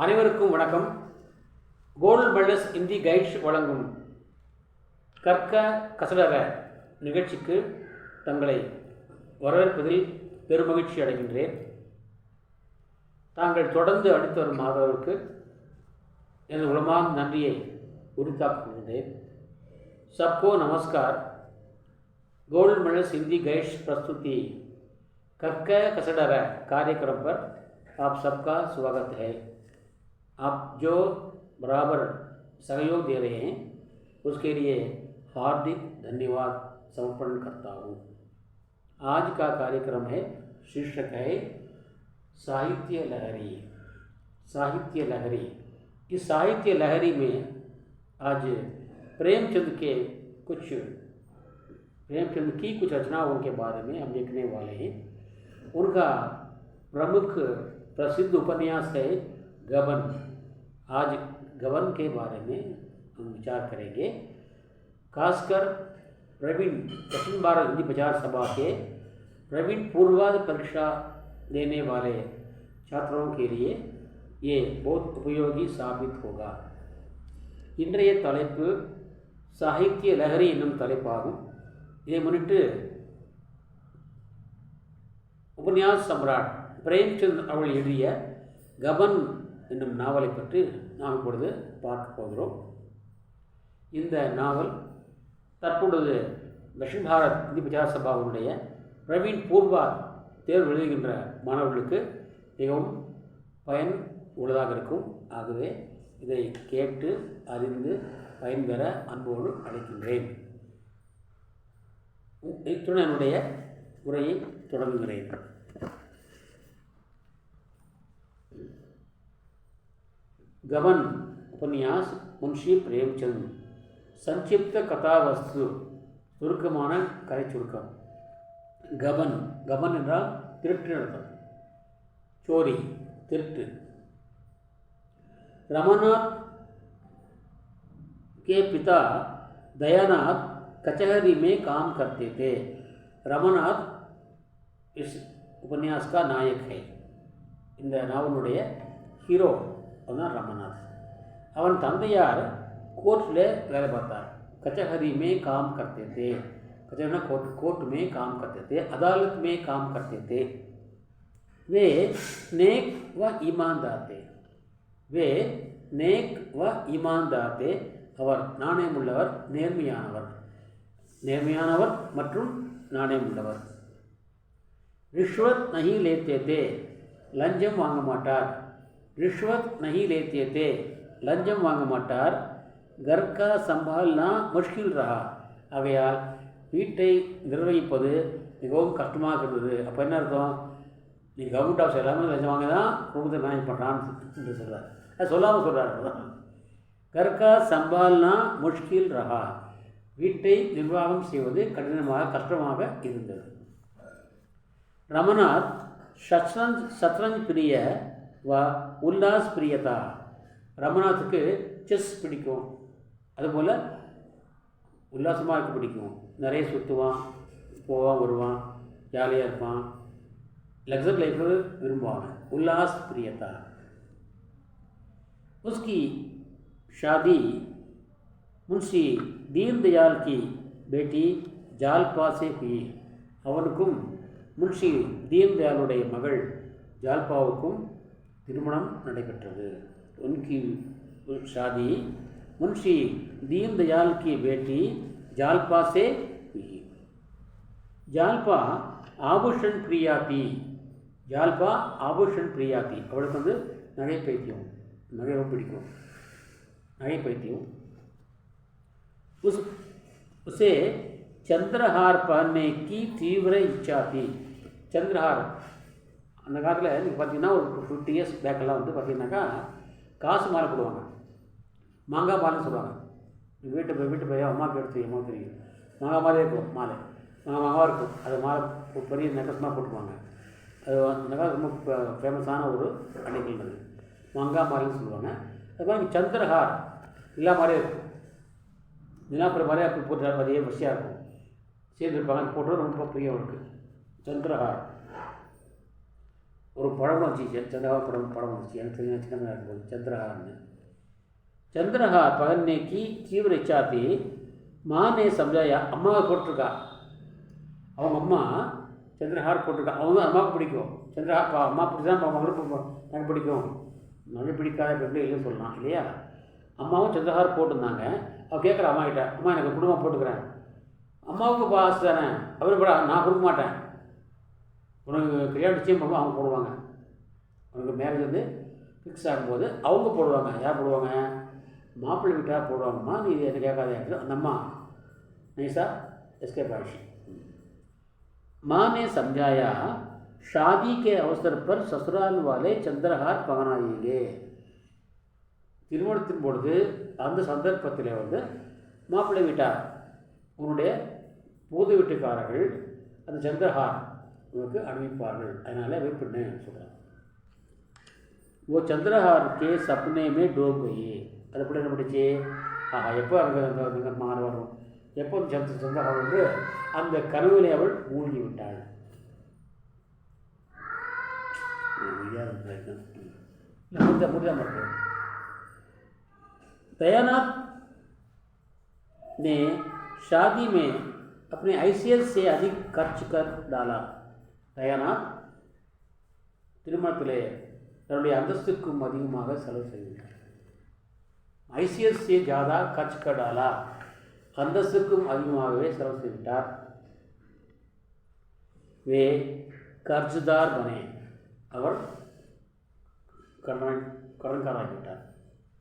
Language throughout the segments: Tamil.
அனைவருக்கும் வணக்கம். கோல்டு மெடல்ஸ் இந்தி கைட்ஸ் வழங்கும் கற்க கசடற நிகழ்ச்சிக்கு தங்களை வரவேற்பதில் பெருமகிழ்ச்சி அடைகின்றேன். தாங்கள் தொடர்ந்து அளித்து வரும் ஆதரவுக்கு எனது உளமான நன்றியை உரித்தாக்கிக் கொள்கின்றேன். सबको नमस्कार. गोल्ड मेडल्स हिंदी गाइड्स प्रस्तुति कक्क कसडर कार्यक्रम पर आप सबका स्वागत है. आप जो बराबर सहयोग दे रहे हैं उसके लिए हार्दिक धन्यवाद समर्पण करता हूँ. आज का कार्यक्रम है, शीर्षक है साहित्य लहरी. साहित्य लहरी. इस साहित्य लहरी में आज प्रेमचंद की कुछ रचनाओं के बारे में हम देखने वाले हैं. उनका प्रमुख प्रसिद्ध उपन्यास है गबन. आज गबन के बारे में हम विचार करेंगे. खासकर प्रवीण दक्षिण भारत हिंदी प्रचार सभा के प्रवीण पूर्वाध परीक्षा देने वाले छात्रों के लिए ये बहुत उपयोगी साबित होगा. இன்றைய தலைப்பு சாகித்ய லஹரி என்னும் தலைப்பாகும். இதை முன்னிட்டு உபன்யாஸ் சம்ராட் பிரேம்சந்த் அவர்கள் எழுதிய கபன் என்னும் நாவலை பற்றி நாம் இப்பொழுது பார்க்க போகிறோம். இந்த நாவல் தற்பொழுது தக்ஷிண பாரத் இந்தி பிரச்சார சபாவினுடைய பிரவீன் பூர்வாத் தேர்வு எழுதுகின்ற மாணவர்களுக்கு மிகவும் பயன் உள்ளதாக இருக்கும். ஆகவே இதை கேட்டு அறிந்து பயன்பெற அன்போடு அழைக்கின்றேன். இத்துடன் என்னுடைய உரையை தொடங்குகிறேன். गबन उपन्यास मुंशी प्रेमचंद. संक्षिप्त कथावस्तु சுருக்கமான கதை சுருக்கம். கபன் கபன் என்றால் திருட்டு நடத்தம், சோரி, திருட்டு. रमानाथ के पिता दयानाथ कचहरी में काम करते थे. रमानाथ इस उपन्यास का नायक है. இந்த நாவலுடைய ஹீரோ அவன் ரமநாத். அவன் தந்தையார் கோர்ட்டில் வேலை பார்த்தார். कचहरी में काम करते थे. कचहरी कोर्ट में काम करते थे, अदालत में काम करते थे. वे नेक व ईमानदार थे. वे नेक व ईमानदार थे. அவர் நாணயமுள்ளவர், நேர்மையானவர். நேர்மையானவர் மற்றும் நாணயமுள்ளவர். ரிஷ்வத் நஹி லேத்தே தே. லஞ்சம் வாங்க மாட்டார். ரிஷ்வத் நஹி லேத்தே தே. லஞ்சம் வாங்க மாட்டார். घर का संभालना मुश्किल रहा. ஆகையால் வீட்டை நிர்வகிப்பது மிகவும் கஷ்டமாக இருந்தது. அப்போ என்ன அர்த்தம்? நீ கவர்மெண்ட் ஆஃபீஸ் எல்லாமே லஞ்சம் வாங்க தான் குடும்பத்தை மேனேஜ் பண்ணுறான்னு என்று சொல்கிறார். அது சொல்லாமல் சொல்கிறார். घर का संभालना मुश्किल रहा. வீட்டை நிர்வாகம் செய்வது கஷ்டமாக இருந்தது. ரமநாத் சத்ரஞ்ச் பிரிய வ உல்லாஸ் பிரியதா. ரமநாத்துக்கு செஸ் பிடிக்கும், அதுபோல் உல்லாசமாக இருக்க பிடிக்கும். நிறைய சுற்றுவான், போவான், வருவான், ஜாலியாக இருப்பான், लग्जर लाइफ विरुम्बान. उल्लास प्रियता. उसकी शादी मुंशी दीनदयाल की बेटी जालपा से हुई. அவனுக்கும் முன்ஷி தீன்தயாளுடைய மகள் ஜால்பாவுக்கும் திருமணம் நடைபெற்றது. उनकी शादी मुंशी दीनदयाल की बेटी जालपा से हुई. जालपा आभूषण प्रिया थी. जालपा आभूषण प्रिया थी. அவளுக்கு வந்து நகை பைத்தியம், நகை ரொம்ப பிடிக்கும், நகை பைத்தியம். उसे चंद्रहार पहनने की तीव्र इच्छा थी. चंद्रहार அந்த காலத்தில் நீங்கள் பார்த்தீங்கன்னா ஒரு 50 years பேக்கெல்லாம் வந்து பார்த்தீங்கன்னாக்கா காசு மாலை போடுவாங்க, மாங்காய் மாலைன்னு சொல்லுவாங்க. வீட்டு போய் அம்மாவுக்கு எடுத்து அம்மா தெரியும், மாங்காய் மாலையே இருக்கும். மாலை மாங்காய் இருக்கும், அது மாலை பெரிய நெக்லஸ்மாக போட்டுக்குவாங்க. அது அந்த காலம் ரொம்ப ஃபேமஸான ஒரு அன்னைக்கு அது மாங்காய் மாலைன்னு சொல்லுவாங்க. அது மாதிரி சந்திரஹார் எல்லா மாதிரியும் இருக்கும். தினாப்புற மாதிரியே அப்படி போட்டு அதே வரிசையாக இருக்கும், சேர்ந்துருப்பாங்க. போட்டு ரொம்ப பிரியம் இருக்குது. சந்திரஹார் ஒரு படம் வந்துச்சு, चंद्रहार படம் வந்துச்சு, எனக்கு தெரிஞ்ச சின்னதாக இருக்கும்போது चंद्रहारன்னு. चंद्रहार पहनने की तीव्र इच्छा थी. माँ ने समझाया, அம்மாவை போட்டிருக்கா, அவங்க அம்மா चंद्रहार போட்டிருக்கா, அவங்க அம்மாவுக்கு பிடிக்கும் चंद्रहार. அம்மா பிடிச்சா மகளுக்கு எனக்கு பிடிக்கும், மகள் பிடிக்காத எப்படி இல்லைன்னு சொல்லலாம் இல்லையா. அம்மாவும் चंद्रहार போட்டிருந்தாங்க. அவள் கேட்குற அம்மா கிட்ட, அம்மா எனக்கு குடும்பம் போட்டுக்கிறேன். அம்மாவுக்கு ஆசை தானே, அவர் கூட நான் கொடுக்க மாட்டேன், உனக்கு கல்யாணம் நிச்சயம் பண்ணுவோம், அவங்க போடுவாங்க. உனக்கு மேரேஜ் வந்து ஃபிக்ஸ் ஆகும்போது அவங்க போடுவாங்க. யார் போடுவாங்க? மாப்பிள்ளை வீட்டாக போடுவாங்கம்மா, நீ என்ன கேட்காத. அந்த அம்மா நைஸா एस्केप आयी. माँ ने समझाया, शादी के अवसर पर ससुराल वाले चंद्रहार पहनाएंगे. திருமணத்தின் பொழுது அந்த சந்தர்ப்பத்தில் வந்து மாப்பிள்ளை வீட்டார் உன்னுடைய புது வீட்டுக்காரர்கள் அந்த चंद्रहार உனக்கு அணிவிப்பார்கள், அதனால் வெயிட் பண்ணு சொல்கிறாங்க. वो चंद्रहार के सपने में डूब गई. அது எப்படி என்ன படிச்சு, எப்போ அங்கே அந்த மாறு வரும், எப்போ चंद्रहार வந்து அந்த கனவிலே அவள் மூழ்கி விட்டாள். दयानाथ ने शादी में अपने हैसियत से अधिक खर्च कर डाला. दयानाथ திருமணத்திலே தன்னுடைய அந்தஸ்துக்கும் அதிகமாக செலவு செய்தார். हैसियत से ज़्यादा खर्च कर डाला, அந்தஸ்துக்கும் அதிகமாகவே செலவு செய்தார். वे कर्जदार बने, அவர் கடன்காராகிவிட்டார்.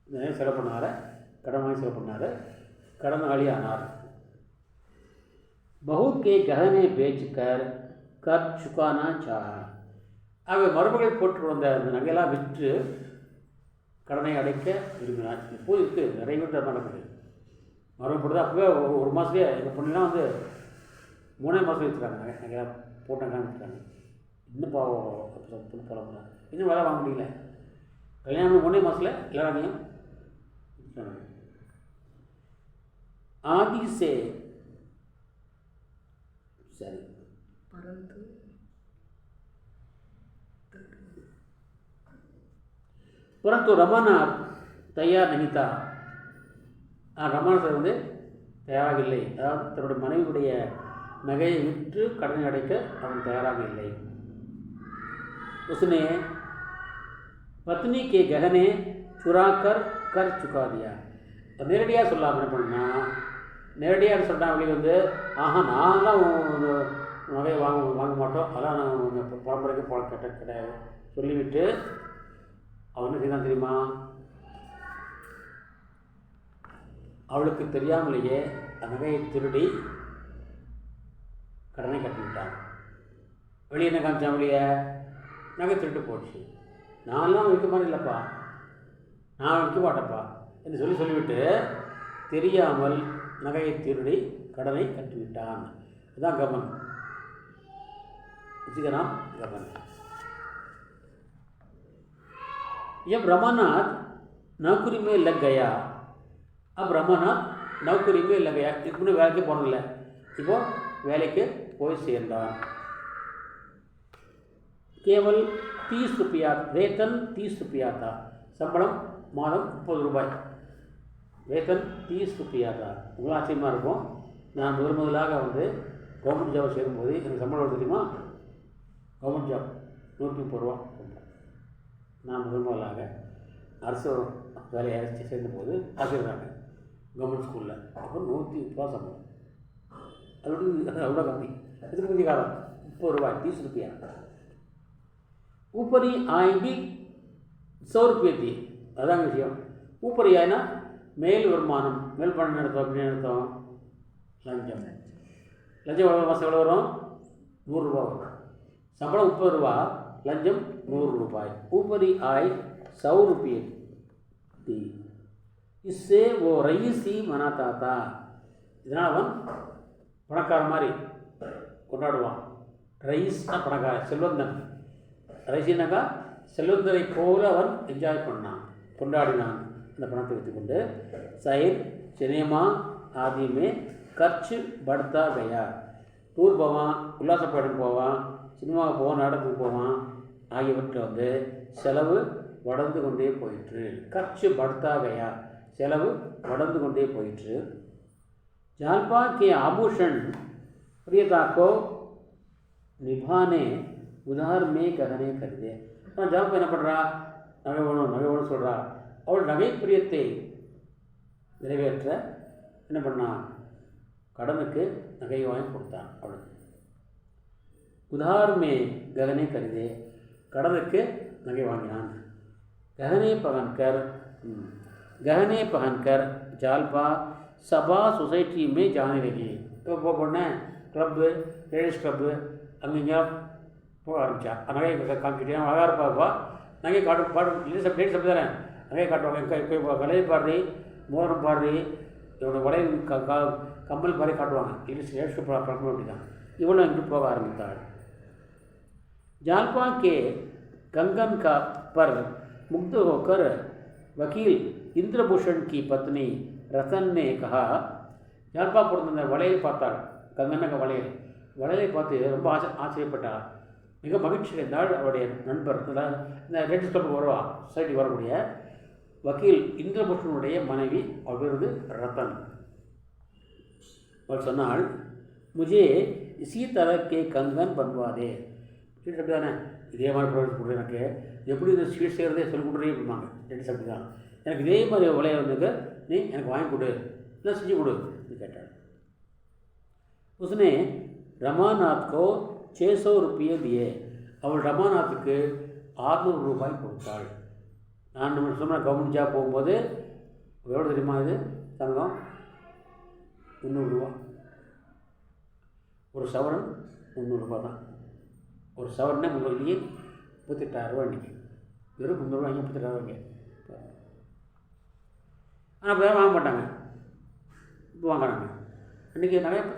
நிறைய செலவு பண்ணார், கடன் வாங்கி செலவு பண்ணார், கடனாளி ஆனார். बहुत के गहने बेचकर कर चुकाना चाहा. அவர் மருமகளை போட்டு வந்த அந்த நகையெல்லாம் விற்று கடனை அடைக்க விரும்பினார். இப்போது இருக்குது, நிறைய பேர் நடக்குது. மருமகள் போட்டு தான் அப்போவே ஒரு மாதத்துலேயே எங்கள் பொண்ணுலாம் வந்து 3 மாதம் வச்சுருக்காங்க, நகையெல்லாம் போட்டாங்க வச்சுருக்காங்க. இன்னும் பழம் இன்னும் வேலை வாங்க முடியல. கல்யாணம் 3 மாதத்தில் எல்லாரையும் आदि से सही परंतु रमानाथ तैयार नहीं था. ரமணாசர் வந்து தயாராக இல்லை, அதாவது தன்னுடைய மனைவியுடைய நகையை விற்று கடனை அடைக்க அவன் தயாராக இல்லை. उसने पत्नी के गहने चुराकर कर चुका दिया. நேரடியாக சொல்லாமல் என்ன பண்ணா, நேரடியாக சொன்னால் வெளியே வந்து நான்லாம் நகையை வாங்க மாட்டோம், அதெல்லாம் நான் பரம்பரைக்கு போல கிடையாது சொல்லிவிட்டு அவன் என்ன செய்தான் தெரியுமா, அவளுக்கு தெரியாமலேயே நகையை திருடி கடனை கட்டிவிட்டான். வெளியே என்ன காமிச்சான், வெளியே நகை திருட்டு போச்சு. நான்லாம் விற்க மாதிரி இல்லைப்பா, நான் விற்க மாட்டேன்ப்பா என்று சொல்லிவிட்டு தெரியாமல் நகையை திருடி கடனை கட்டிவிட்டான். அதுதான் கவன், வச்சுக்கலாம் கவன். जब रमानाथ नौकरी में लग गया, अब रमानाथ नौकरी में लग गया. இதுக்கு முன்னே வேலைக்கு போனதில்லை, இப்போ வேலைக்கு போய் சேர்ந்தான். केवल 30 रुपया वेतन, 30 रुपया था. சம்பளம் மாதம் 30 ரூபாய், வேतन 30 रुपया था. உங்களுக்கு ஆச்சரியமாக இருக்கும். நான் முதலாக வந்து கவர்மெண்ட் ஜாப் சேரும்போது எனக்கு சம்பளம் தெரியுமா, கவர்மெண்ட் ஜாப் 130 ரூபா. நான் முதலாக அரசு வேலையை சேர்ந்தபோது ஆசிரியராங்க கவர்மெண்ட் ஸ்கூலில். அப்போ 130 ரூபா சம்பளம், அவ்வளோ கம்மி. இதுக்கு முந்தைய காலம் 30 ரூபாய், 30 रुपया. ऊपरी आय भी 100 रुपये थी. அதாங்க விஷயம். ஊப்பரி ஆயினா மேல் வருமானம், மேல் பணம் எடுத்தோம் அப்படின்னு எடுத்தோம். லஞ்சம், லஞ்சம் எவ்வளோ மாதம் எவ்வளோ வரும், 100 ரூபா வரும். சம்பளம் 30 ரூபா, லஞ்சம் 100 ரூபாய். ஊப்பரி ஆய் 100 रुपये थी. इससे वो रईसी मनाता था. இதனால் அவன் பணக்கார மாதிரி கொண்டாடுவான். ரईஸ்னா பணக்கார, செல்வந்தன். ரईसीனாக்கா செல்வந்தரை போல அவன் என்ஜாய் பண்ணான், கொண்டாடினான். அந்த பணத்தை வைத்துக்கொண்டு சைர் சினிமா ஆதி மே கர்ச்சு படுத்தா கயா. டூர் போவான், உல்லாசப்படம் போவான், சினிமாவுக்கு போவான், நாடகத்துக்கு போவான், ஆகியவற்றில் வந்து செலவு வளர்ந்து கொண்டே போயிற்று. கர்ச்சு படுத்தா கயா, செலவு வளர்ந்து கொண்டே போயிற்று. ஜால்பா கே ஆபூஷன் பிரியதா கோ நிபானே உதார் மே ககனே கருதே. ஆனால் ஜால்பா என்ன பண்ணுறா, நகை வேணும் சொல்கிறா. அவள் நகை பிரியத்தை நிறைவேற்ற என்ன பண்ணா, கடனுக்கு நகை வாங்கி கொடுத்தான் அவளுக்கு. உதார் மே ககனே கருதே, கடனுக்கு நகை வாங்கினான். गहने पहनकर जालपा सभा सोसाइटी में जाने लगी. இப்போ பொண்ணு கிளப்பு, லேடிஸ் கிளப்பு அங்கேங்க போக ஆரம்பித்தா. நகையை காமிக்கிட்டே அழகாக இருப்பாப்பா, நகையை காட்டு பாடு லேடிஸ் அப்படி தானே நகையை காட்டுவாங்க. இப்போ கலையை பாடுறி, மோதிரம் பாடுறி, இவனோட வளையல் கம்மல் பாடி காட்டுவாங்க. லேடிஸ் பழக்கம் அப்படி தான். இவளும் அங்கிட்டு போக ஆரம்பித்தாள். जालपा के कंगन का पर मुग्ध होकर वकील इंद्रभूषण की पत्नी रतन ने कहा. जालपा பொறுத்த வளையல் பார்த்தாள், கங்கனக வளையலை பார்த்து ரொம்ப ஆச்சரியப்பட்டாள். மிக மகிழ்ச்சி அடைந்தாள். அவருடைய நண்பர், இந்த லேடிஸ் கிளப் வருவா, சொசைட்டி வரக்கூடிய வக்கீல் இந்திரபூஷனுடைய மனைவி, அவள் பேர் வந்து ரத்தன். அவள் சொன்னாள், मुझे इसी तरह के कंगन बनवा दे. ஸ்வீட்ஸ் அப்படி தானே, இதே மாதிரி ப்ராடக்ட் கொடுத்து எனக்கு எப்படி இந்த ஸ்வீட் செய்கிறதே சொல்லி கொடுறே அப்படிம்பாங்க. லேடிஸ் அப்படி தான், எனக்கு இதே மாதிரி விளையாட வந்துக்கு நீ எனக்கு வாங்கி கொடு, இல்லை செஞ்சு கொடு அப்படின்னு கேட்டாள். உஸ்னே ரமாநாத்கோ 600 रुपये दिए. அவள் ரமாநாத்துக்கு 600 ரூபாய் கொடுத்தாள். நான் நம்ம சொன்ன கவர்மெண்ட் ஜாப் போகும்போது எவ்வளோ தெரியுமா இது தங்கம்? 300 ரூபா. ஒரு சவரன் 300 ரூபா தான். ஒரு சவரனே முதல்லையே 38,000 ரூபா இன்றைக்கி. வெறும் 300 ரூபா, 38,000 ரூபாய்ங்க. ஆனால் அப்போ வாங்க மாட்டாங்க, இப்போ வாங்குறாங்க. இன்றைக்கி நிறைய பேர்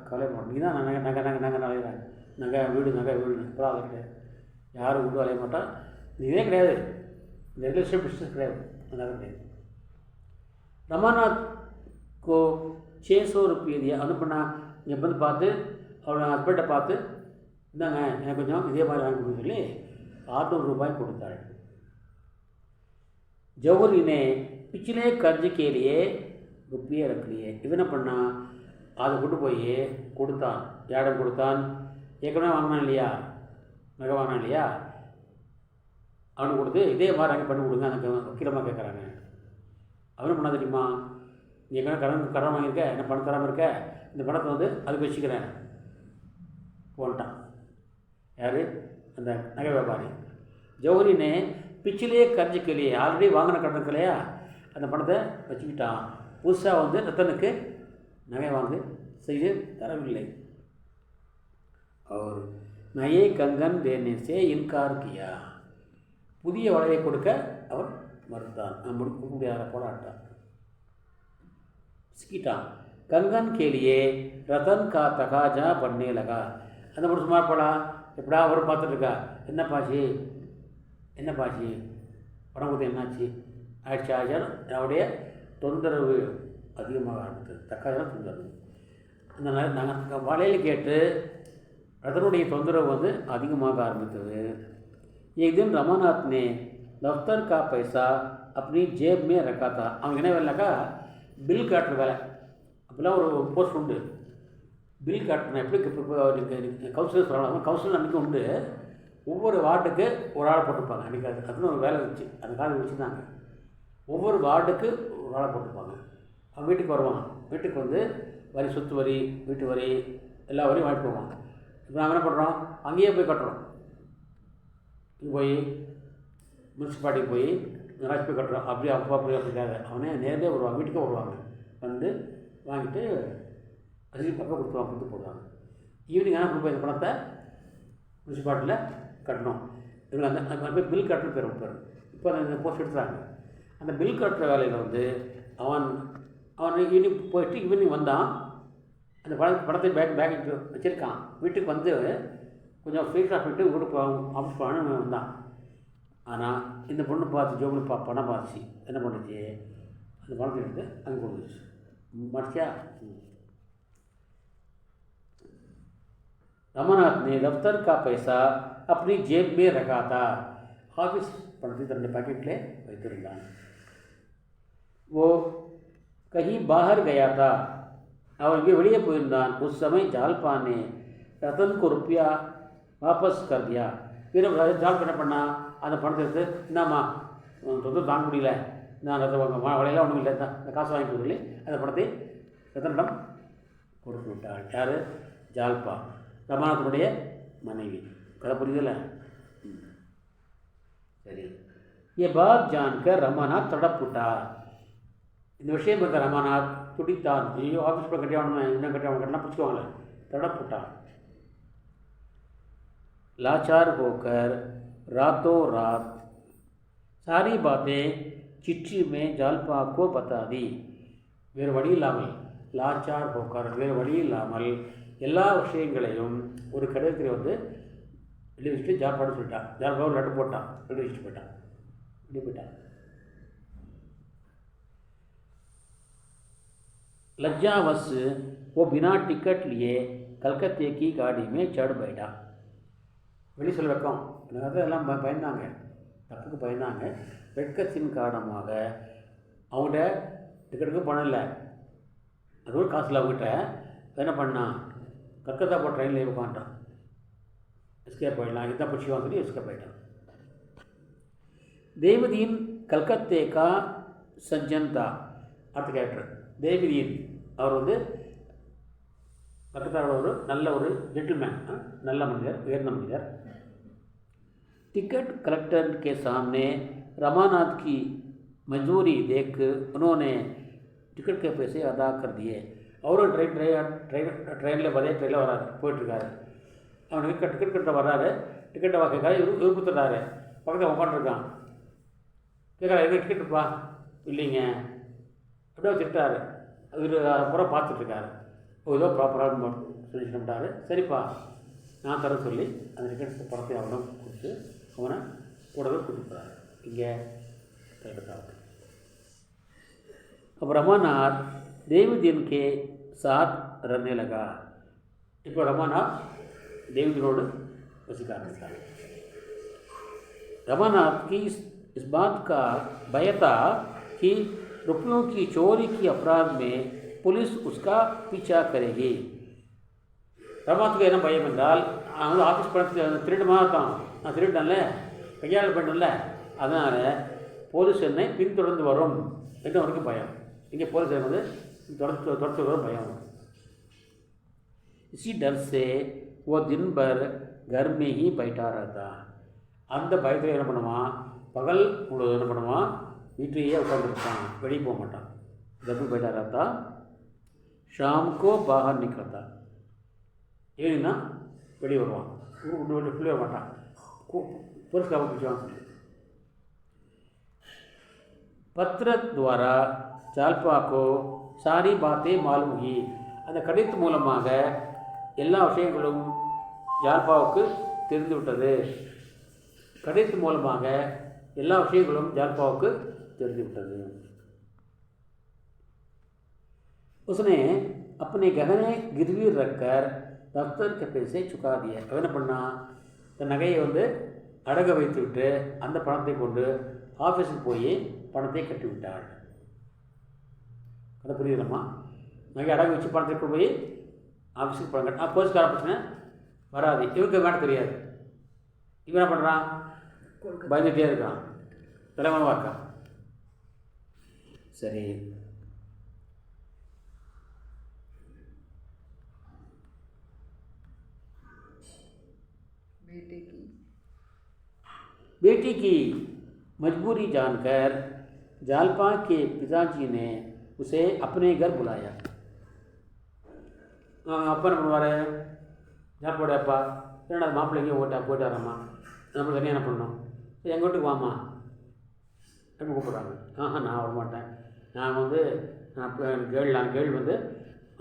கவலை பண்ண நீ தான் நகை நகைகிறாங்க. நகை வீடு இப்போ அதை கிடையாது. யாரும் வீடு வளைய மாட்டான். இதே கிடையாது, இந்த ரியல் எஸ்டேட் பிஸ்னஸ் கிடையாது, நகை கிடையாது. ரமாநாத் கோ 600 रुपये दिया. அனுப்புனா இங்கே வந்து பார்த்து அவளோட ஹஸ்பண்டை பார்த்து, இந்தாங்க எனக்கு கொஞ்சம் இதே மாதிரி வாங்கி கொடுக்க சொல்லி 600 ரூபாய் கொடுத்தாள். ஜவுஹரி ने पिछले कर्ज के लिए रुपये रख लिए. இவன் என்ன பண்ணால் அதை கொண்டு போய் கொடுத்தான். யாரிடம் கொடுத்தான்? ஏற்கனவே வாங்கினான் இல்லையா, நகை வாங்கினான் இல்லையா, அவனுக்கு கொடுத்து இதே மாதிரி வாங்கி பண்ணி கொடுங்க எனக்கு வக்கீலமாக கேட்குறாங்க. அவனும் பண்ண தெரியுமா, நீ ஏற்கனவே கடன் வாங்கியிருக்க, என்ன பணம் தராமல் இருக்க, இந்த பணத்தை வந்து அதுக்கு வச்சுக்கிறேன் போன்ட்டான். யார்? அந்த நகை வியாபாரி. ஜவுஹரினே பிச்சிலே கர்ஜுக்கு ஆல்ரெடி வாங்கின கடன் இல்லையா, அந்த பணத்தை வச்சுக்கிட்டான். புதுசாக வந்து ரத்தனுக்கு நகை வாங்க செய்து தரவில்லை. और नए कंगन देने से इनकार किया. புதிய வளையை கொடுக்க அவர் மறுத்தான். கொடுக்க முடியாத போராட்டான், சிக்கிட்டான். कंगन के लिए रतन का तकाजा बनने लगा. அந்த பொண்ணு சும்மா போலாம், எப்படா அவர் பார்த்துட்ருக்கா, என்ன பாச்சு பணம் கொடுத்து என்னாச்சு ஆயிடுச்சு அவருடைய தொந்தரவு அதிகமாக ஆரம்பித்தது. தக்காதான் தொந்தரவு. அந்த நாங்கள் வளையல் கேட்டு ரத்தனுடைய தொந்தரவு வந்து அதிகமாக ஆரம்பித்தது. एक दिन रमानाथ ने दफ्तर का पैसा अपनी जेब में रखा था. அவனுக்கு என்ன வேலைனாக்கா பில் காட்டுற வேலை. அப்போல்லாம் ஒரு போஸ்ட் உண்டு, பில் காட்டணும். எப்படி கவுன்சிலர் சொல்லலாம், கவுன்சிலர் அன்றைக்கி உண்டு. ஒவ்வொரு வார்டுக்கு ஒரு ஆளை போட்டிருப்பாங்க. அன்றைக்கி அதுன்னு ஒரு வேலை வச்சு அந்த காலம் வச்சுருந்தாங்க. ஒவ்வொரு வார்டுக்கு ஒரு ஆளை போட்டிருப்பாங்க. அவன் வீட்டுக்கு வருவான். வீட்டுக்கு வந்து வரி, சொத்து வரி, வீட்டு வரி, எல்லா வரியும் வாங்கிட்டு போவாங்க. இப்போ நாங்கள் என்ன பண்ணுறோம், அங்கேயே போய் கட்டுறோம். இங்கே போய் முனிசிபாலிட்டிக்கு போய் நராஜ் போய் கட்டுறோம். அப்படி அப்படிக்காக அவனே நேரடியாக வருவாங்க, வீட்டுக்கே வருவாங்க. வந்து வாங்கிட்டு ரசீது பக்கம் கொடுத்து போடுவாங்க. ஈவினிங் ஆனால் கொடுப்போம் இந்த பணத்தை முனிசிபாலிட்டியில் கட்டணும். இவங்க அந்த பில் கட்டுற பேர் இப்போ அந்த போஸ்ட் எடுத்துகிறாங்க. அந்த பில் கட்டுற வேலையில் வந்து அவன் ஈவினிங் போயிட்டு ஈவினிங் வந்தான். அந்த பணத்தை பேக் வச்சுருக்கான். வீட்டுக்கு வந்து கொஞ்சம் ஃபீஸ் ஆகிட்டு வீட்டுக்கு ஆஃபீஸ் போகலான்னு வந்தான். ஆனால் இந்த பொண்ணு பார்த்து ஜோபில் பணம் பார்த்துச்சு. என்ன பண்ணுச்சு, அந்த பணத்தை எடுத்து அங்கே கொடுத்துச்சு. மடிச்சா रमानाथ ने दफ्तर का पैसा अपनी जेब में रखा था. ஆஃபீஸ் பணத்தை தன்னுடைய பாக்கெட்டில் வைத்திருந்தான். वो कहीं बाहर गया था. அவன் இங்கே வெளியே போயிருந்தான். उस समय जालपा ने रतन को रुपया वापस कर दिया. फिर जालपा என்ன பண்ணா, அந்த பணத்தை எடுத்து, என்னம்மா சொத்து தாங்க முடியல, நான் ரத்த வலையெல்லாம் ஒன்றும் இல்லை, இந்த காசு வாங்கி சொல்லி அந்த பணத்தை ரத்தனிடம் கொடுத்து விட்டாள். யார்? ஜால்பா, ரமாநாதனுடைய மனைவி. கதை புரியுதில்ல? சரி. ये बात जानकर रमानाथ तड़प उठा. இந்த விஷயம் பார்த்த ரமாநாத் துடித்தான். ஐயோ, ஆஃபீஸ் போய் கட்டியாகணும், என்ன கட்டியாகணும், கட்டினா பிடிச்சிக்குவாங்களே. तड़प उठा. लाचार होकर रातों रात सारी बातें चिट्ठी में जालपा को बता दी. வேறு வழி இல்லாமல், லாச்சார் போக்கார், வேறு வழி இல்லாமல் எல்லா விஷயங்களையும் ஒரு கடிதத்தில் வந்து எழுதி வச்சுட்டு ஜால்பான்னு சொல்லிட்டான். ஜால்பா ஒரு லட்டு போட்டான், எழுதி வச்சுட்டு போயிட்டான், எழுதி போயிட்டான். लज्जावश वो बिना टिकट लिए कलकत्ते की गाड़ी में चढ़ बैठा. வெளி சொல்ல வைக்கும், எனக்கு எல்லாம் பயந்தாங்க, தப்புக்கு பயந்தாங்க. வெட்கத்தின் காரணமாக அவங்கள்ட்ட டிக்கெட்டுக்கு பணம் இல்லை, அது ஒரு காசு இல்லை அவங்ககிட்ட. என்ன பண்ணான், கல்கத்தா போகிற ட்ரெயினில் உட்காந்துட்டான். எஸ்கேப் போயிடலாம், இதான் பிடிச்சிக்குவான்னு சொல்லி எஸ்கேப் போயிட்டான். தேவதீன் கல்கத்தே கா சஜ்ஜன்தா. அடுத்த கேரக்டர் தேவதீன். அவர் வந்து கல்கத்தாவோட ஒரு நல்ல ஒரு ஜென்டில்மேன், நல்ல மனிதர், உயர்ந்த மனிதர். टिकट कलेक्टर के सामने रमानाथ की मजदूरी देख उन्होंने टिकट के पैसे अदा कर दिए. அவரும் ட்ரெயினில் பழைய ட்ரெயினில் வராரு, போயிட்டுருக்காரு. அவனுக்கு டிக்கெட் கட்ட வர்றாரு. டிக்கெட்டை வாங்கிக்காரு. இவர் கொடுத்துட்றாரு. பக்கத்தில் உட்காந்துருக்கான். கேட்குறா, எங்கே டிக்கெட்டுப்பா? இல்லைங்க. அப்படியே திட்டாரு. இவர் பூரா பார்த்துட்ருக்காரு. ஏதோ ப்ராப்பராக சொல்லிட்டாரு. சரிப்பா, நான் தர சொல்லி அந்த டிக்கெட் பணத்தை அவனும் கொடுத்து அவனை கூடவே கொடுக்குறாரு. இங்கே கல்கத்தாவுக்கு. अब रमानाथ देवदीन के साथ रहने लगा. இப்போ ரமாநாத் देवदीनोடு वसिக்க आरंभिத்தார். रमानाथ की इस बात का भय था कि रुपयों की चोरी की अपराध में पुलिस उसका पीछा करेगी. ரமாத்துக்கு என்ன பயம் என்றால், அவன் வந்து ஆஃபீஸ் பணத்தை திருடுமா இருக்கான், நான் திருடன்ல, கையாள பண்ணல, அதனால் போலீஸ் என்னை பின்தொடர்ந்து வரும் என்று அவனுக்கு பயம். இங்கே போலீஸ் வந்து தொடர்ந்து வரும் பயம். इसी डर से वो दिन भर घर में ही बैठा रहता. அந்த பயத்தில் என்ன பண்ணுவான், பகல் முழுவதும் என்ன பண்ணுவான், வீட்டிலேயே உட்காந்துருப்பான், வெளியே போக மாட்டான். घर में बैठा रहता. शाम को बाहर निकलता. ஏன்னா வெளியே வருவான், உள்ளே வர மாட்டான், पुरस्कार पत्र द्वारा जालपा को सारी बातें मालूम हुई. அந்த கடிதத்து மூலமாக எல்லா விஷயங்களும் ஜால்பாவுக்கு தெரிந்துவிட்டது. கடிதத்து மூலமாக எல்லா விஷயங்களும் ஜால்பாவுக்கு தெரிந்துவிட்டது. उसने अपने गहने गिरवी रखकर दफ्तर के पैसे चुका दिए. அவன் என்ன பண்ணான், இந்த நகையை வந்து அடக வைத்து விட்டு அந்த பணத்தை கொண்டு ஆஃபீஸுக்கு போய் பணத்தை கட்டிவிட்டாள். அதை புரியுதுமா? நகை அடகு வச்சு பணத்தை கொண்டு போய் ஆஃபீஸுக்கு பணம் கட்ட. போலீஸ்கார பிரச்சனை வராது, இவருக்கு வேண தெரியாது. இவன் என்ன பண்ணுறான், பயந்துகிட்டே இருக்கான், தலைமனமாக இருக்கான். சரி, बेटी की मजबूरी जानकर जालपा के पिताजी ने उसे अपने घर बुलाया. அப்பா என்ன பண்ணுவார், ஜால்பாவோட அப்பா, என்னடா மாப்பிள்ளை எங்கேயும் போயிட்டாரம்மா, நம்மளுக்கு தனியாக என்ன பண்ணணும், எங்கள் வீட்டுக்கு வாமா அப்படின்னு கூப்பிட்றாங்க. நான் வரமாட்டேன், நான் வந்து கேள் வந்து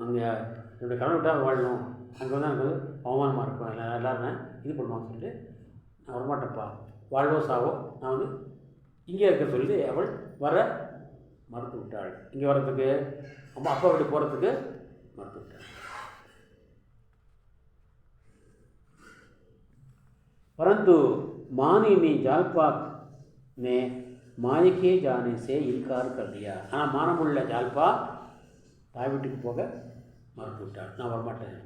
அங்கே என்னுடைய கடன் விட்டால் வாழணும், அங்கே வந்து எனக்கு அவமானமாக இருக்கும், எல்லோரும் இது பண்ணுவான்னு சொல்லிட்டு நான் வரமாட்டேன்ப்பா, வாழ்வோ சாவோ நான் வந்து இங்கே இருக்க சொல்லி அவள் வர மறுத்து விட்டாள். இங்கே வர்றதுக்கு, அப்பா வீட்டு போகிறதுக்கு மறுத்து விட்டாள். परंतु मानिनी जालपा ने मायके जाने से इनकार कर दिया. ஆனால் மானமுள்ள ஜால்பா தாய் வீட்டுக்கு போக மறுத்து விட்டார். நான் வரமாட்டேன்.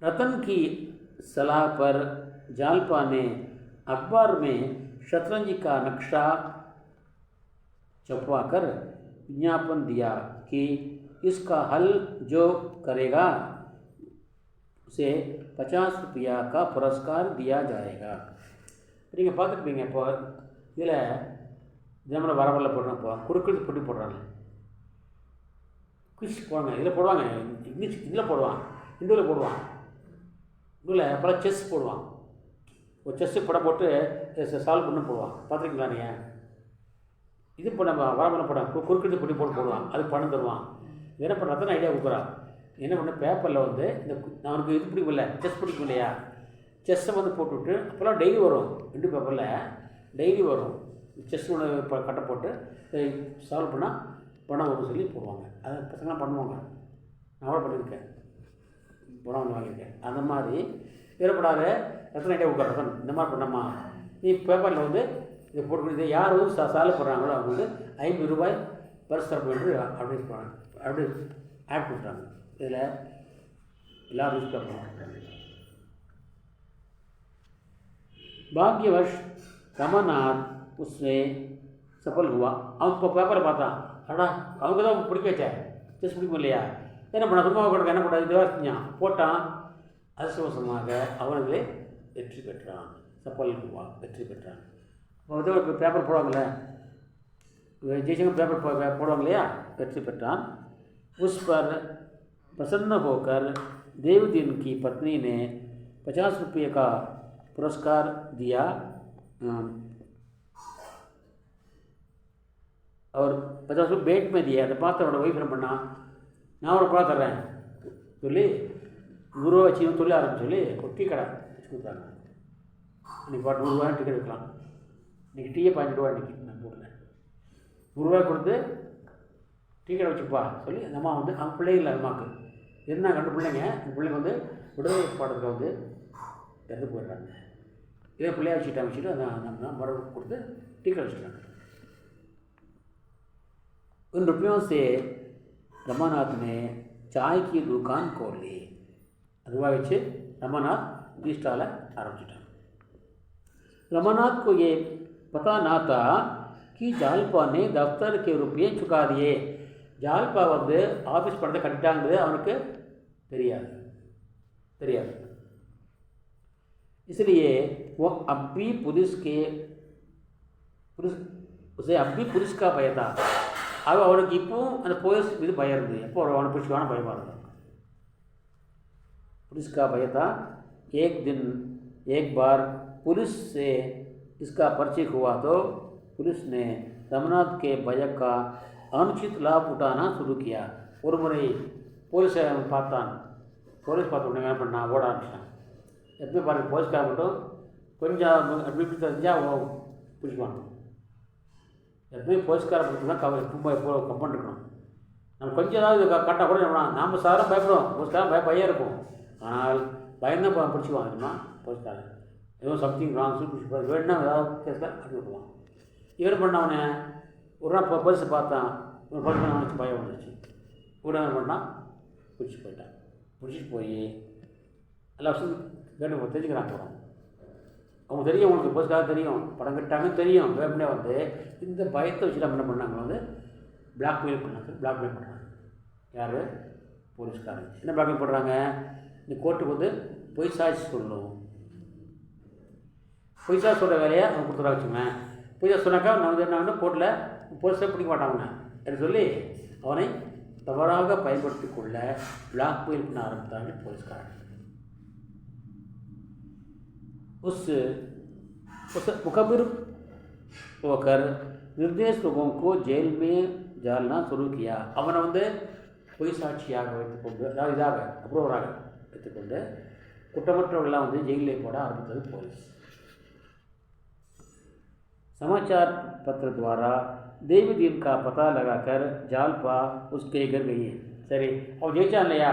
रतन की सलाह पर जालपा ने अखबार में शतरंज का नक्शा छपवा कर विज्ञापन दिया कि इसका हल जो करेगा उसे 50 रुपया का पुरस्कार दिया जाएगा. நீங்கள் பார்த்துருப்பீங்க. இப்போ இதில் ஜமனை வரவரில் போடுறப்போ குறுக்கள் போட்டி போடுறாங்க. குவிஸ் போடுவாங்க. இதில் போடுவாங்க. இங்கிலீஷ் இதில் போடுவான், ஹிந்துவில் போடுவான், இதில் அப்புறம் செஸ் போடுவான். ஒரு செஸ்ஸு படம் போட்டு சால்வ் பண்ண போடுவான். பார்த்துருக்கீங்களா நீங்கள்? இது இப்போ நம்ம வரவரில் போடுறான், குறுக்கிட்டு போட்டி போட்டு போடுவான். அது பணம் தருவான். என்ன பண்ணுறதுன்னு ஐடியா கொடுக்குறான். என்ன பண்ண பேப்பரில் வந்து இந்த அவனுக்கு இது பிடிக்கும் இல்லை, செஸ் பிடிக்கும் இல்லையா, செஸ்ஸை வந்து போட்டுவிட்டு அப்போல்லாம் டெய்லி வரும். 2 பேப்பரில் டெய்லி வரும். செஸ் ஒன்று இப்போ கட்டை போட்டு சால்வ் பண்ணால் பணம் வரும்னு சொல்லி போடுவாங்க. அதை பசங்களாம் பண்ணுவாங்க. நான் கூட பண்ணியிருக்கேன். பணம் வந்து வாங்கியிருக்கேன். அந்த மாதிரி ஏற்படாத எத்தனை ஐடியா கொடுக்குறாங்க. இந்த மாதிரி பண்ணம்மா நீ பேப்பரில் வந்து இதை போட்டு இதை யார் வந்து சால்வ் பண்ணுறாங்களோ அவங்க வந்து 50 ரூபாய் பரிசு தரப்பு என்று அப்படி சொல்கிறாங்க. அப்படி ஆட் கொடுக்குறாங்க. இதில் எல்லா நியூஸ் பேப்பரும் கொடுக்குறாங்க. भाग्यवश रमानाथ उससे सफल हुआ. அவன் இப்போ பேப்பரை பார்த்தான். அடா அவங்க தான் பிடிக்க வச்சா செஸ் பிடிக்கும் இல்லையா, என்ன பண்ண சும்மா கொடுக்க என்ன பண்ண இதுவாக செஞ்சான் போட்டான். அதிர்ஷ்டவசமாக அவர்களே வெற்றி பெற்றான். சஃபல் ஹுவா வெற்றி பெற்றான். இப்போ பேப்பர் போடுவாங்கள்ல, ஜெய்சங்கர் பேப்பர் போடுவாங்க இல்லையா, வெற்றி பெற்றான். उस पर प्रसन्न होकर देवदीन की पत्नी ने 50 रुपये का पुरस्कार दिया और 50 रुपये बेट में दिया. அதை பார்த்து அவனோட ஒய்ஃப் என்ன பண்ணா, நான் அவனை பழம் தர்றேன் சொல்லி குருவை வச்சு சொல்லி ஆரம்பிச்சு சொல்லி ஒரு டீ கடை வச்சு கொடுத்தாங்க. இன்றைக்கி பாட்டு 100 ரூபாய் டிக்கெட் எடுக்கலாம். இன்றைக்கி டீயே 15 ரூபா. இன்றைக்கி நான் போடல 100 ரூபாய் கொடுத்து டீ கடை வச்சுப்பா சொல்லி அந்த அம்மா வந்து அவங்க பிள்ளைங்க இல்லை, அம்மாவுக்கு இருந்தாங்க 2 பிள்ளைங்க. அந்த பிள்ளைங்க வந்து விடுதலை பாடத்தில் வந்து இறந்து போயிடுறாங்க. இதே பிள்ளையாக வச்சுட்டு அந்த மரம் கொடுத்து டீ கடை வச்சுட்டாங்க. उन रुपयों से रमानाथ ने चाय की दुकान खोल ली. रुपया வச்சு रमानाथ டீ ஸ்டாலை ஆரம்பிச்சிட்டான். रमानाथ को ये पता ना था कि जालपा ने दफ्तर के रुपये चुका दिए. जालपा வந்து ஆஃபீஸ் பணத்தை கட்டிட்டாங்கிறது அவனுக்கு தெரியாது. इसलिए वो अब भी उसे अब भी पुलिस का भय था. அவனுக்கு இப்போவும் அந்த போலீஸ் இது பயம் இருந்தது. எப்போ அவனை பிடிச்சிக்கான பயமாக இருந்தான். पुलिस का भय था. एक बार पुलिस से इसका परिचय हुआ तो पुलिस ने रमनाथ के भय का अनुचित लाभ उठाना शुरू किया. ஒரு முறை போலீஸை பார்த்தான். போலீஸ் பார்த்த உடனே என்ன பண்ணான், ஓட ஆரம்பிச்சான். எப்பவுமே பாருங்கள், போலீஸ்கார மட்டும் கொஞ்சம் அப்படி தெரிஞ்சால் பிடிச்சிக்குவாங்க. எப்பவுமே போலீஸ்கார பிடிச்சோம்னா எப்போ கம்பௌண்ட் இருக்கணும். நம்ம கொஞ்சம் ஏதாவது கரெக்டாக கூட என்ன நாம் சாரம் பயப்படுவோம், போலீஸ்காரன் பயம் இருக்கும். ஆனால் பயந்தான் பிடிச்சிக்குவாங்க. தெரியுமா போலீஸ்காரன் ஏதோ சம்திங் ராங் சொல்லி பிடிச்சி வேணுன்னா ஏதாவது கேஸில் அப்படி விடுவான். இவன் பண்ண அவனை ஒரு நாள் போலீஸை பார்த்தான். ஒரு போலீஸ் அவனுக்கு பயம் வந்துச்சு. கூட என்ன பண்ணால் பிடிச்சி போயிட்டான். பிடிச்சிட்டு போய் எல்லா வருஷம் கேட்டு தெரிஞ்சுக்கிறாங்க. போகிறோம் அவங்க தெரியும், அவங்களுக்கு போலீஸ்காக தெரியும், படம் கட்டாங்கன்னு தெரியும். வேணும்னே வந்து இந்த பயத்தை வச்சு நம்ம என்ன பண்ணாங்க வந்து பிளாக்மெயில் பண்ணுறாங்க. யார்? போலீஸ்காரங்க. என்ன பிளாக்மெயில் பண்ணுறாங்க, இந்த கோர்ட்டுக்கு வந்து பொய் சாட்சி சொல்லணும். பொய் சாட்சி சொல்கிற வேலையை அவங்க கொடுத்துட வச்சுங்க. பொய் சாட்சி சொன்னாக்கா நான் வந்து என்ன வந்து கோர்ட்டில் போலீஸை பிடிக்க மாட்டாங்க என்று சொல்லி அவனை தவறாக பயன்படுத்தி கொள்ள பிளாக்மெயில் பண்ண ஆரம்பித்தாங்க போலீஸ்காரங்க. उस मुखबिर होकर निर्देश लोगों को जेल में डालना शुरू किया. அவனை வந்து பொய் சாட்சியாக வைத்துக்கொண்டு, அதாவது இதாக அப்ரூவராக வைத்துக்கொண்டு குற்றமற்றவர்களாம் வந்து ஜெயிலே போட ஆரம்பித்தது போலீஸ். समाचार पत्र द्वारा देवदीन का पता लगाकर जालपा उसके घर गई. சரி, அவன் ஜெயிச்சான் இல்லையா,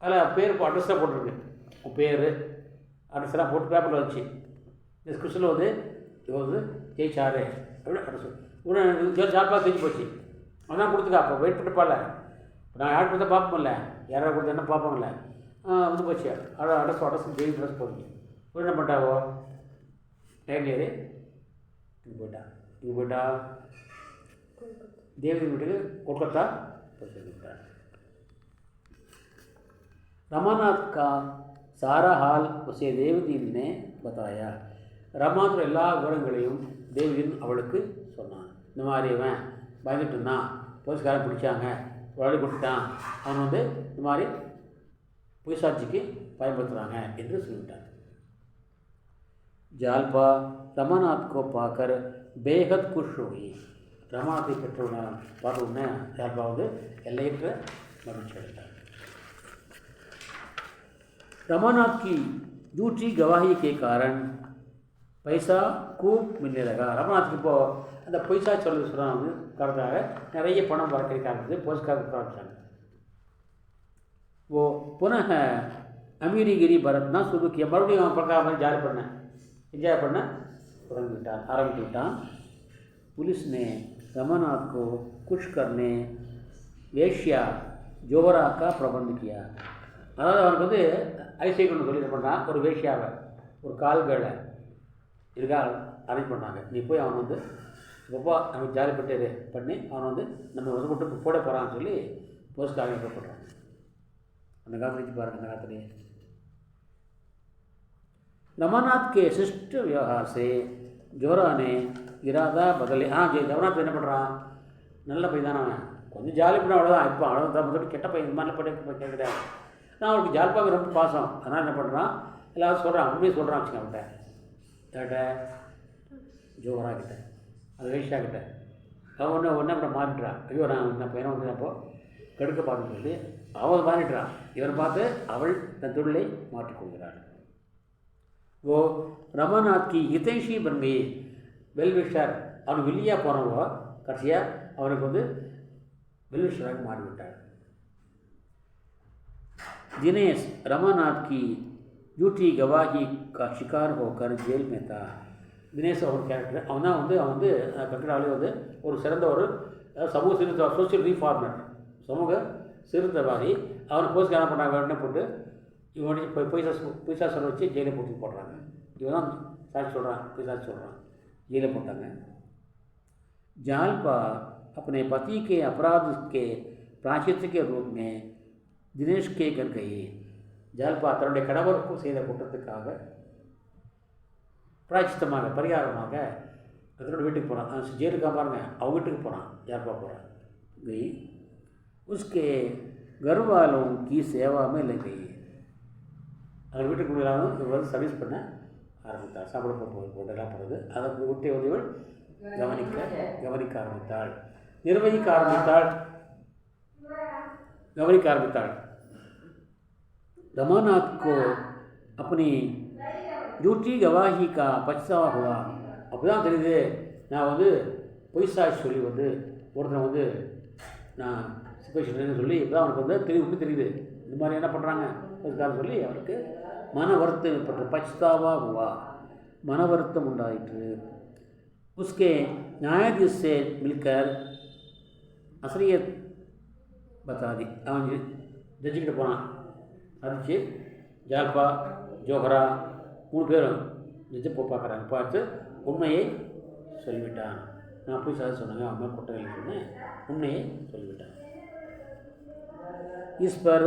அதில் பேர் அட்ரஸாக போட்டிருக்கு. உன் பேர் அட்ரஸ்லாம் போட்டு பேப்பரில் வந்துச்சு. டிஸ்கிரிப்ஷனில் வந்து இவர் வந்து ஜெயிச்சாரு அப்படின்னு அட்ரஸ் உடனே ஜாப்பாக செஞ்சு போச்சு. அதான் கொடுத்துக்கா. அப்போ வெயிட் பண்ணிப்பால நான் யார் கொடுத்தா பார்ப்போம்ல, யாராவது கொடுத்தா என்ன பார்ப்போம்ல. வந்து போச்சு. அட்ரஸ் ஜெயில் ட்ரெஸ் போடுங்க. ஒரு என்ன பண்ணிட்டாவோ டைம்லேயே இங்கே போயிட்டா देवी வீட்டுக்கு कोलकाता पहुंचा। रमानाथ का सारा हाल उसे देवदीन ने बताया। ரமாநாத் எல்லா விவரங்களையும் தேவதீன் அவளுக்கு சொன்னான். இந்த மாதிரி அவன் பயந்துட்டு இருந்தான், போலீஸ்காரன் பிடிச்சாங்க, உடனே கொடுத்தான், அவன் வந்து இந்த மாதிரி பொய்சாட்சிக்கு பயன்படுத்துகிறாங்க என்று சொல்லிட்டான். ஜால்பா रमानाथ को पाकर बेहद खुश हुई। रमानाथை பெற்றவுடனே பார்த்த உடனே ஜால்பா வந்து எல்லையற்ற மகிழ்ச்சி அடைந்தார். रमानाथ की झूठी गवाही के कारण पैसा खूब मिलने लगा। रमानाथ இப்போ அந்த पैसा சொல்லுறாங்க காரணமாக நிறைய பணம் வர கிடைக்க ஆரம்பிச்சது. போலீஸ்காரர் ஆரம்பிச்சாங்க. वो पुनः अमीरीगिरी बरतना शुरू किया। மறுபடியும் அவன் प्रकार एंजॉय பண்ண आरंभ विटान। पुलिस ने रमानाथ को खुश करने वेश्या जोहरा का प्रबंध किया। அதாவது அவனுக்கு வந்து ஐசைக்குன்னு சொல்லி என்ன பண்ணான், ஒரு வேஷ்யாவை ஒரு கால்களை இருக்கா அரேஞ்ச் பண்ணாங்க. நீ போய் அவன் வந்து இப்போப்பா நமக்கு ஜாலி பட்டேரு பண்ணி அவனை வந்து நம்ம வந்து மட்டும் போட போகிறான்னு சொல்லி போஸ்ட்காரங்க பண்ணுறாங்க. அந்த காலத்தில் வச்சு பாருங்கள். அந்த காலத்துலேயே रमानाथ के शिष्ट व्यवहार से जोरा ने इरादा बदले। ரமநாத் என்ன பண்ணுறான், நல்ல பையன் தானே அவன், கொஞ்சம் ஜாலி பண்ண அவ்வளோதான். இப்போ அவ்வளோதான் முதல்ல கெட்ட பையன், இந்த மாதிரிலாம் படி கேட்குறேன். நான் அவனுக்கு ஜால்பாவுக்கு ரொம்ப பாசம். அதனால் என்ன பண்ணுறான், எல்லாரும் சொல்கிறான், உண்மையை சொல்கிறான் வச்சுக்க அவன்கிட்ட. யார்கிட்ட, ஜோஹரா கிட்ட, அது வேஷா கிட்ட. அவன் ஒன்று அப்புறம் மாறிட்டுறான். ஐயோ நான் இந்த பையனை வந்து அப்போ கெடுக்க பார்த்து சொல்லி அவன் மாறிட்டுறான். இவனை பார்த்து அவள் தன் தொழிலை மாற்றிக்கொள்கிறாள். वो रमानाथ की हितैषी बन गई। வெல்விஷர் அவன் வெளியாக போனவோ கடைசியாக அவனுக்கு வந்து வெல்விஷராக மாறிவிட்டார். दिनेश रमानाथ की झूठी गवाही का शिकार होकर जेल में था। தினேஷ் அவன் கேரக்டர் அவன் தான் வந்து கல்கட்டாவிலே வந்து ஒரு சிறந்த ஒரு சமூக சீர்திருத்த சோசியல் ரீஃபார்மர், சமூக சீர்திருத்தவாதி. அவனை போஸ்ட்காரன் பண்ணாங்க, உடனே போட்டு இவன் பைசா சொல்ல வச்சு ஜெயிலை போடுறாங்க. இவன் தான் சாட்சி சொல்கிறான், பைசா சொல்கிறான், ஜெயிலை போட்டாங்க. जालपा अपने पति के अपराध के प्रायश्चित के रूप में दिनेश के घर गई। जालपा தன்னுடைய கணவருக்கு செய்த குற்றத்துக்காக பிராயச்சித்தமாக பரிகாரமாக அதனோட வீட்டுக்கு போகிறான். ஜெயிலுக்காக பாருங்க, அவங்க வீட்டுக்கு போகிறான். जालपा போகிறான். गई उसके घर वालों की सेवा में लग गई। அவங்க வீட்டுக்கு முடியலாமல் இவர் வந்து சர்வீஸ் பண்ண ஆரம்பித்தாள். சாப்பிட போட்டெல்லாம் போகிறது. அதை விட்டு உதவிகள் கவனிக்க ஆரம்பித்தாள், நிர்வகிக்க ஆரம்பித்தாள். रमानाथ को अपनी झूठी गवाही का पछतावा हुआ। அப்போ தான் தெரியுது, நான் வந்து பொய்சாட்சி சொல்லி வந்து ஒருத்தனை வந்து நான் சிப்பேஷன் சொல்லி இப்போ தான் அவனுக்கு வந்து உண்மை தெரியுது. இந்த மாதிரி என்ன பண்ணுறாங்க சொல்லி அவனுக்கு மன வருத்தம் ஏற்பட்டு பச்தாவா हुआ, மன வருத்தம் உண்டாயிற்று. उसके न्यायाधीश से मिलकर असलियत बता दी। அவன் ஜட்ஜிக்கிட்ட போனான். அடிச்சு ஜால்பா ஜோஹரா 3 பேரும் ஜட்ஜை பார்க்குறாங்க. பார்த்து உண்மையை சொல்லிவிட்டான். நான் போய் சார் சொன்னாங்க, அவன் மேலே குற்றங்கள் சொன்னேன், உண்மையை சொல்லிவிட்டான். इस पर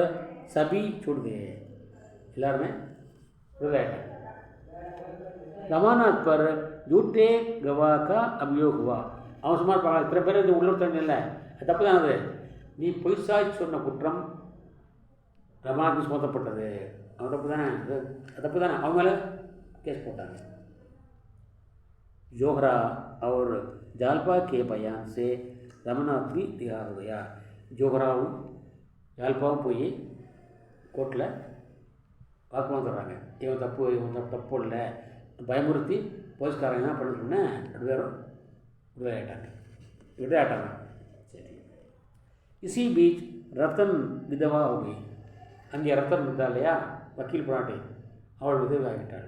सभी छूट गए, எல்லாருமே விடுதலையாயிட்டாங்க. रमानाथ पर झूठे गवाह का अभियोग हुआ। அவன் சும்மா இருப்பாங்க, இத்தனை பேர் இது உள்ளொருத்தங்க இல்லை, அது தப்பு தான். அது நீ பொய்சாட்சி சொன்ன குற்றம் ரமாநாத் சுமத்தப்பட்டது, அவன் தப்பு தானே, அது தப்பு தானே, அவங்க மேலே கேஸ் போட்டாங்க. जोहरा और जालपा के बयान से रमानाथ भी तैयार हो गया। जोहराவும் ஜால்பாவும் போய் கோர்ட்டில் வாக்குவாதம் தர்றாங்க. இவன் தப்பு இல்லை பயமுறுத்தி போலீஸ்காரங்க என்ன பண்ண சொன்னேன், 2 பேரும் விடுதலையாயிட்டாங்க. சரி. इसी बीच रतन विधवा हो गई। அங்கே ரத்தன் இருந்தா இல்லையா, வக்கீல் பொண்டாட்டி அவள் உதவி ஆகிட்டாள்.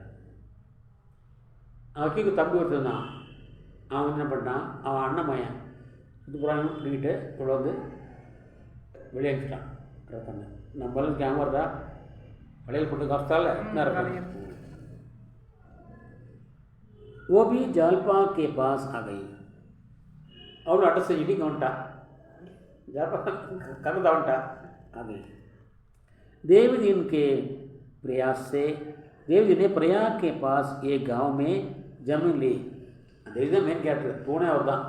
வக்கீலுக்கு தம்பி ஒருத்தர் தான். அவன் என்ன பண்ணான், அவன் அண்ணன் பையன் சுற்றுப்புறாங்க பிடிக்கிட்டு இவ்வளோ வந்து வெளியே அனுப்பிச்சிட்டான். ரத்தனை நம்மளும் கேமரா வளையல் போட்டு காத்தால என்ன இருக்கும். वो भी जालपा के पास आ गई. அவளும் அட்ரஸ் செஞ்சுட்டு இங்கே வந்துட்டான். जालपा कब வந்துட்டா. आ गई. देवदीन के प्रयास से देवदीन ने प्रयाग के पास एक गांव में जमीन ली. देवदीन मेन कैरेक्टर பூனே அவர் தான்.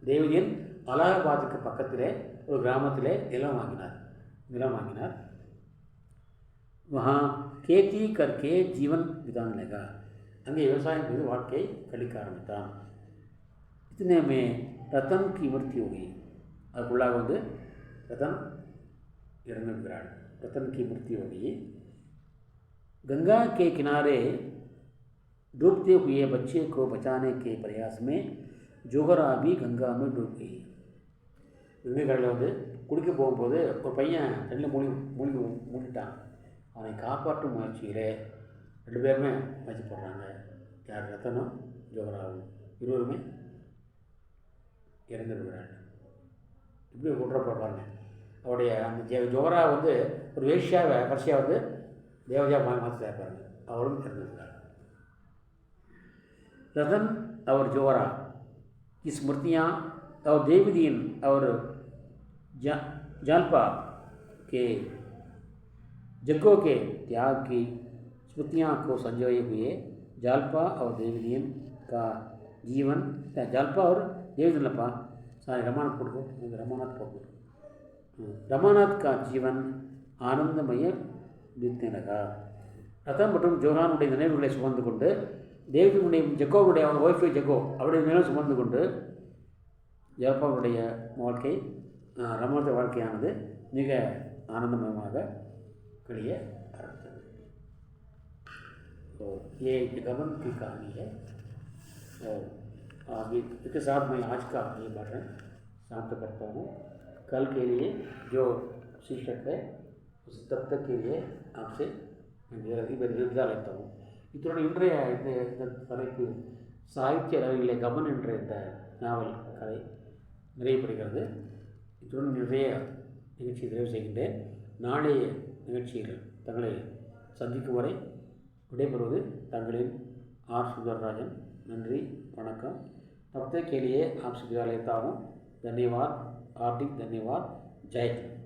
देवदीन அலகாபாத்துக்கு பக்கத்திலே ஒரு கிராமத்திலே நிலம் வாங்கினார். वहाँ खेती करके जीवन बिताने लगा. அங்கே விவசாயம் செய்து வாழ்க்கை கழிக்க ஆரம்பித்தான். इतने में रतन की मृत्यु हुई. அதுக்குள்ளாக வந்து ரத்தன் இறந்து விடுகிறாள். रतन की मृत्यु हो गई. गंगा के किनारे डूबते हुए बच्चे को बचाने के प्रयास में जोगरा भी गंगा में डूब गई. கங்கை கரையில் வந்து குடிக்க போகும்போது ஒரு பையன் தண்ணியில் மூழ்கிட்டான். அவனை காப்பாற்றும் முயற்சியிலே 2 பேருமே மதிச்சு போடுறாங்க. யார், ரத்தனும் ஜோகராவும் இருவருமே இறந்து விடுகிறாங்க. இப்படி கொண்டுறப்ப பாருங்க, அவருடைய அந்த ஜோகரா வந்து ஒரு வேஷ்யாவை கடைசியாக வந்து தேவதையாக மாற்றி சேர்ப்பாருங்க. அவரும் இறந்து விடுகிறார். रतन और जोरा की स्मृतियाँ और देवदीन और जालपा के जग्गों के त्याग की स्मृतियाँ को संजोए हुए जालपा और देवदीन का जीवन. जालपा और देवदीनपा सारे रमानाथ का जीवन आनंदमय बीतने लगा. ரத்தன் மற்றும் ஜோஹானுடைய நினைவுகளை சுமந்து கொண்டு தேவதனுடைய ஜக்கோவுடைய அவங்க ஒய்ஃபை ஜக்கோ அவருடைய நினைவு சுமந்து கொண்டு ஜல்பாவுடைய வாழ்க்கை ரமண வாழ்க்கையானது மிக ஆனந்தமயமாக கழிய ஆரம்பித்தது. तो ये गबन की कहानी है. और आगे इसके साथ मैं आज का ये भाषण समाप्त करता हूँ. कल के लिए जो शीर्षक है उस तब तक के लिए आपसे விதா लेता हूँ. இத்துடன் இன்றைய இந்த தலைப்பு சாகித்ய அளவிலே கபன் என்ற இந்த நாவல் கதை நிறைவுபடுகிறது. இத்துடன் நிறைய நிகழ்ச்சியை நிறைவு செய்கின்றேன். நாளைய நிகழ்ச்சியில் தங்களை சந்திக்கும் வரை விடைபெறுவது தங்களின் ஆர் சுந்தரராஜன். नंरी वणकम. तब तक के लिए आपसे विदा लेता हूँ. धन्यवाद, हार्दिक धन्यवाद. जय हिंद.